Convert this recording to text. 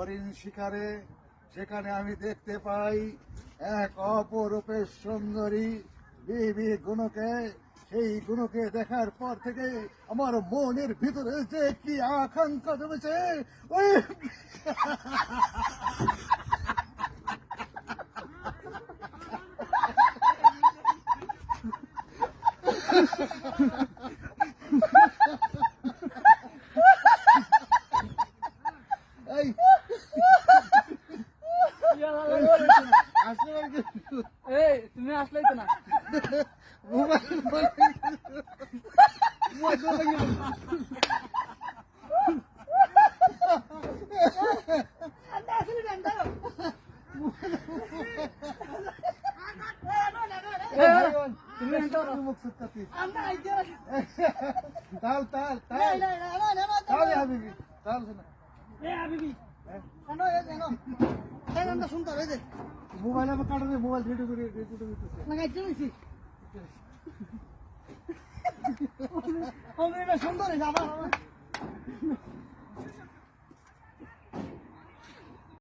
হরিণ শিকারে, সেখানে আমি দেখতে পাই এক অপরূপের সুন্দরী বিবি গুণকে। সেই গুণকে দেখার পর থেকে আমার মনের ভিতরে যে কি আকাঙ্ক্ষা জমেছে, ওই এই এই তুমি আসলেই তো না তাল তাল তাল তাল হাবিবি তাল শোনা মোবাইল আমার কাটে, মোবাইল ভিডিও করে সুন্দর